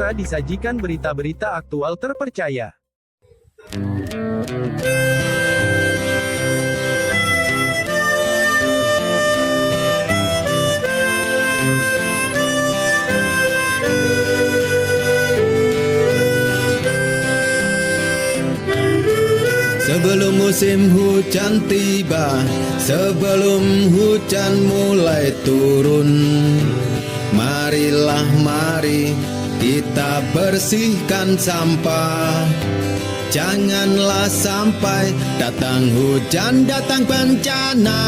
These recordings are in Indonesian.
Suara disajikan berita-berita aktual terpercaya. Sebelum musim hujan tiba, sebelum hujan mulai turun, marilah mari kita bersihkan sampah. Janganlah sampai datang hujan, datang bencana,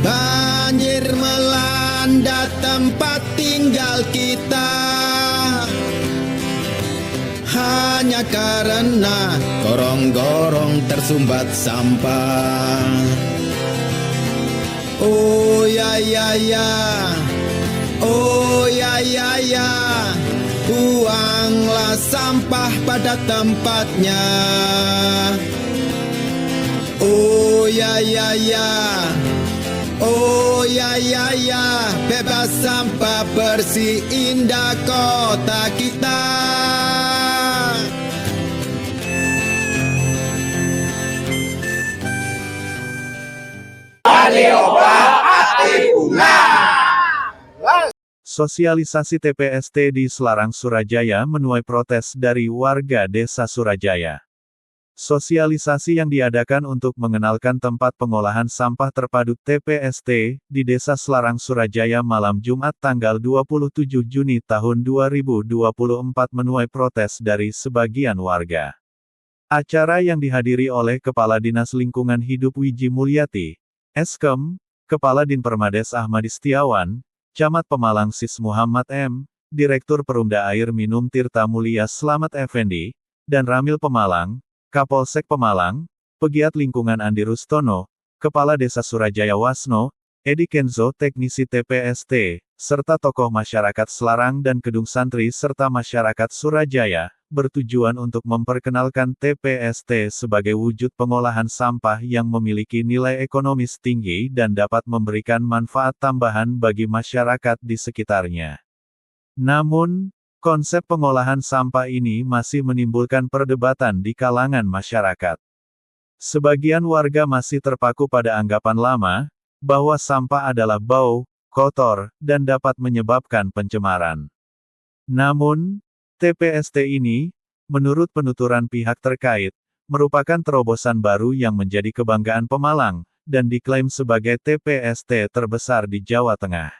banjir melanda tempat tinggal kita. Hanya karena gorong-gorong tersumbat sampah. Oh ya ya ya, oh ya ya ya, buanglah sampah pada tempatnya. Oh ya ya ya, oh ya ya ya, bebas sampah, bersih indah kota kita. Sosialisasi TPST di Selarang Surajaya menuai protes dari warga Desa Surajaya. Sosialisasi yang diadakan untuk mengenalkan tempat pengolahan sampah terpadu TPST di Desa Selarang Surajaya malam Jumat tanggal 27 Juni tahun 2024 menuai protes dari sebagian warga. Acara yang dihadiri oleh Kepala Dinas Lingkungan Hidup Wiji Mulyati, Eskem, Kepala Dinpermades Ahmadi Setiawan, Camat Pemalang Sis Muhammad M, Direktur Perumda Air Minum Tirta Mulia Slamet Effendi, dan Ramil Pemalang, Kapolsek Pemalang, Pegiat Lingkungan Andi Rustono, Kepala Desa Surajaya Wasno, Edi Kenzo Teknisi TPST, serta tokoh masyarakat Selarang dan Kedung Santri serta masyarakat Surajaya, bertujuan untuk memperkenalkan TPST sebagai wujud pengolahan sampah yang memiliki nilai ekonomis tinggi dan dapat memberikan manfaat tambahan bagi masyarakat di sekitarnya. Namun, konsep pengolahan sampah ini masih menimbulkan perdebatan di kalangan masyarakat. Sebagian warga masih terpaku pada anggapan lama, bahwa sampah adalah bau, kotor, dan dapat menyebabkan pencemaran. Namun, TPST ini, menurut penuturan pihak terkait, merupakan terobosan baru yang menjadi kebanggaan Pemalang, dan diklaim sebagai TPST terbesar di Jawa Tengah.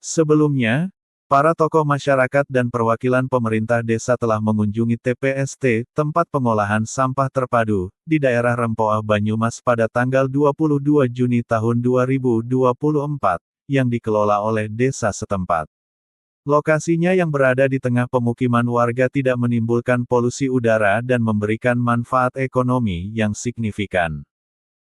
Sebelumnya, para tokoh masyarakat dan perwakilan pemerintah desa telah mengunjungi TPST, tempat pengolahan sampah terpadu, di daerah Rempoah Banyumas pada tanggal 22 Juni tahun 2024, yang dikelola oleh desa setempat. Lokasinya yang berada di tengah pemukiman warga tidak menimbulkan polusi udara dan memberikan manfaat ekonomi yang signifikan.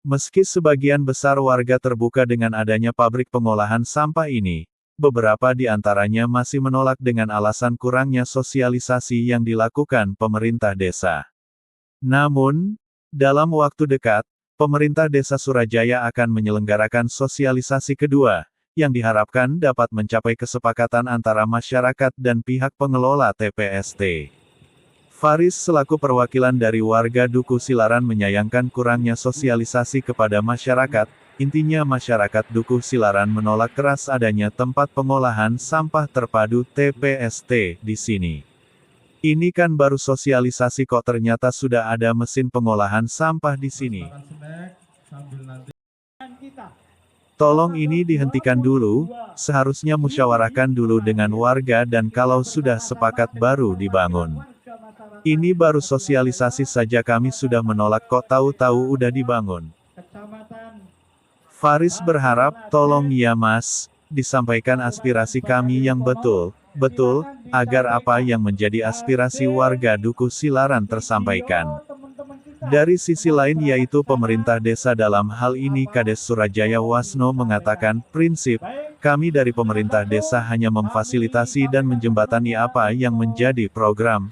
Meski sebagian besar warga terbuka dengan adanya pabrik pengolahan sampah ini, beberapa di antaranya masih menolak dengan alasan kurangnya sosialisasi yang dilakukan pemerintah desa. Namun, dalam waktu dekat, pemerintah Desa Surajaya akan menyelenggarakan sosialisasi kedua, yang diharapkan dapat mencapai kesepakatan antara masyarakat dan pihak pengelola TPST. Faris selaku perwakilan dari warga Duku Silaran menyayangkan kurangnya sosialisasi kepada masyarakat, intinya masyarakat Duku Silaran menolak keras adanya tempat pengolahan sampah terpadu TPST di sini. Ini kan baru sosialisasi kok ternyata sudah ada mesin pengolahan sampah di sini. Tolong ini dihentikan dulu, seharusnya musyawarahkan dulu dengan warga dan kalau sudah sepakat baru dibangun. Ini baru sosialisasi saja kami sudah menolak kok tahu-tahu udah dibangun. Faris berharap, tolong ya mas, disampaikan aspirasi kami yang betul, agar apa yang menjadi aspirasi warga Duku Silaran tersampaikan. Dari sisi lain yaitu pemerintah desa dalam hal ini Kades Surajaya Wasno mengatakan, prinsip, kami dari pemerintah desa hanya memfasilitasi dan menjembatani apa yang menjadi program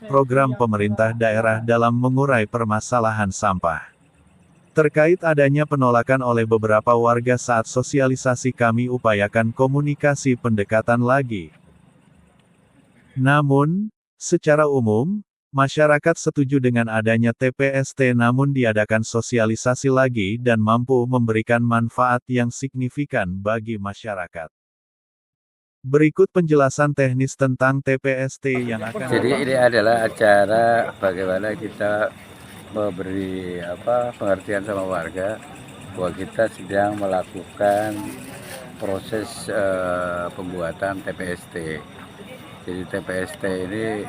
pemerintah daerah dalam mengurai permasalahan sampah. Terkait adanya penolakan oleh beberapa warga saat sosialisasi kami upayakan komunikasi pendekatan lagi. Namun, secara umum, masyarakat setuju dengan adanya TPST namun diadakan sosialisasi lagi dan mampu memberikan manfaat yang signifikan bagi masyarakat. Berikut penjelasan teknis tentang TPST yang akan Jadi ini adalah acara bagaimana kita memberi pengertian sama warga bahwa kita sedang melakukan proses pembuatan TPST. Jadi TPST ini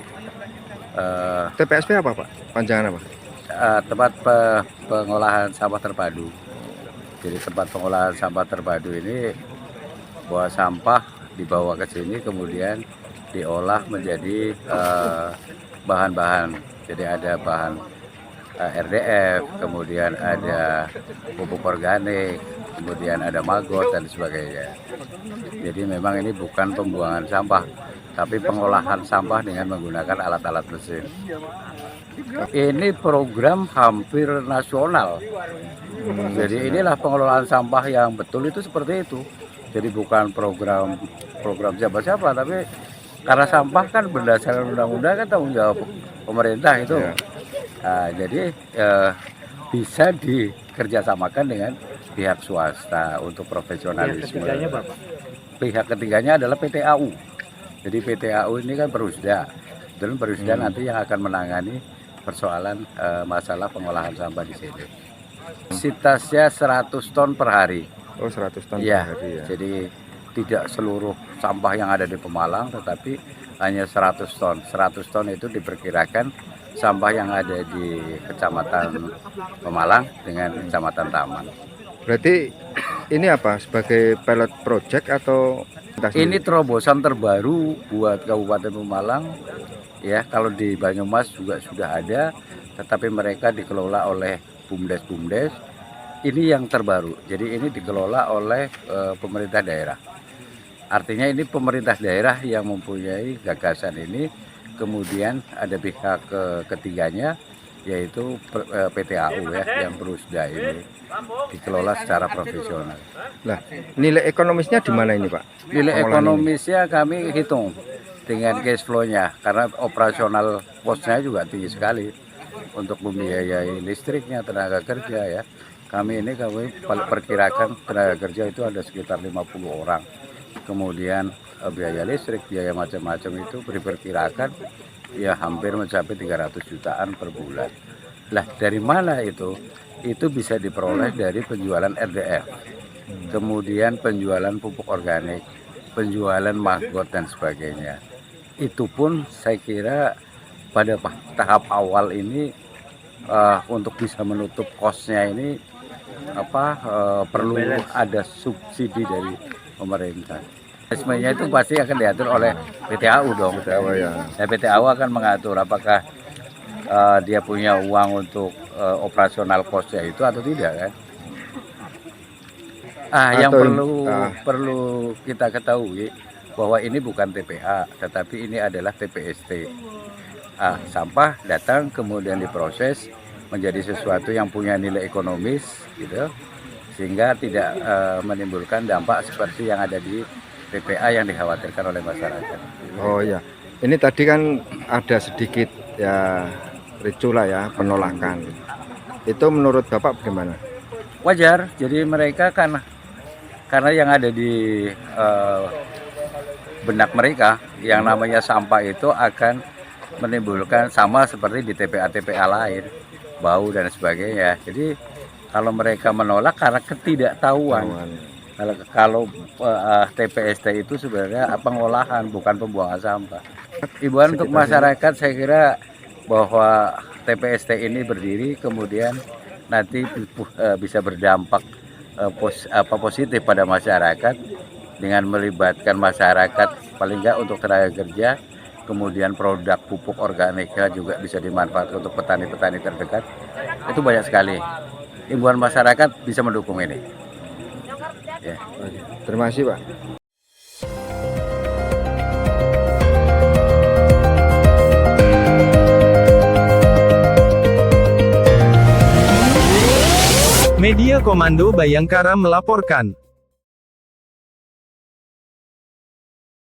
TPST apa Pak? Panjangan apa? tempat pengolahan sampah terpadu. Jadi tempat pengolahan sampah terpadu ini bahwa sampah dibawa ke sini kemudian diolah menjadi bahan-bahan. Jadi ada bahan RDF, kemudian ada pupuk organik, kemudian ada maggot dan sebagainya. Jadi memang ini bukan pembuangan sampah, tapi pengolahan sampah dengan menggunakan alat-alat mesin. Ini program hampir nasional. Jadi inilah pengelolaan sampah yang betul itu seperti itu. Jadi bukan program siapa-siapa, tapi karena sampah kan berdasarkan undang-undang kan tanggung jawab pemerintah itu. Nah, jadi bisa dikerjasamakan dengan pihak swasta untuk profesionalisme. Pihak ketiganya adalah PT-AU. Jadi PT-AU ini kan Perusda, dan Perusda nanti yang akan menangani persoalan masalah pengolahan sampah di sini. Kapasitasnya 100 ton per hari. Oh 100 ton Ya, per hari ya. jadi tidak seluruh sampah yang ada di Pemalang, tetapi hanya 100 ton. 100 ton itu diperkirakan sampah yang ada di Kecamatan Pemalang dengan Kecamatan Taman. Berarti ini apa? Sebagai pilot project atau Ini terobosan terbaru buat Kabupaten Pemalang. Ya, kalau di Banyumas juga sudah ada, tetapi mereka dikelola oleh BUMDes. Ini yang terbaru. Jadi ini dikelola oleh pemerintah daerah. Artinya ini pemerintah daerah yang mempunyai gagasan ini. Kemudian ada pihak ketiganya, yaitu PT-AU ya, yang Perusda ini dikelola secara profesional. Nah, nilai ekonomisnya di mana ini Pak? Nilai Pengolahan ekonomisnya kami hitung dengan cash flow-nya, karena operasional cost-nya juga tinggi sekali untuk membiayai listriknya, tenaga kerja ya. Kami perkirakan tenaga kerja itu ada sekitar 50 orang. Kemudian biaya listrik, biaya macam-macam itu diperkirakan ya hampir mencapai 300 jutaan per bulan. Lah dari mana itu? Itu bisa diperoleh dari penjualan RDF, kemudian penjualan pupuk organik, penjualan maggot dan sebagainya. Itu pun saya kira pada tahap awal ini untuk bisa menutup kosnya ini perlu ada subsidi dari pemerintah. Mekanismenya itu pasti akan diatur oleh PT-AU dong. PT-AU akan mengatur apakah dia punya uang untuk operasional cost-nya itu atau tidak kan. Yang perlu kita ketahui bahwa ini bukan TPA, tetapi ini adalah TPST. Sampah datang kemudian diproses menjadi sesuatu yang punya nilai ekonomis, gitu, sehingga tidak menimbulkan dampak seperti yang ada di TPA yang dikhawatirkan oleh masyarakat. Oh ya, ini tadi kan ada sedikit ya ricu lah ya penolakan. Itu menurut Bapak bagaimana? Wajar, jadi mereka kan karena yang ada di benak mereka yang namanya sampah itu akan menimbulkan sama seperti di TPA-TPA lain, bau dan sebagainya. Jadi kalau mereka menolak karena ketidaktahuan. Kalau TPST itu sebenarnya pengolahan, bukan pembuangan sampah. Himbauan untuk masyarakat saya kira bahwa TPST ini berdiri kemudian nanti bisa berdampak positif pada masyarakat dengan melibatkan masyarakat paling nggak untuk tenaga kerja, kemudian produk pupuk organiknya juga bisa dimanfaatkan untuk petani-petani terdekat. Itu banyak sekali. Himbauan masyarakat bisa mendukung ini. Ya. Terima kasih Pak. Media Komando Bayangkara melaporkan.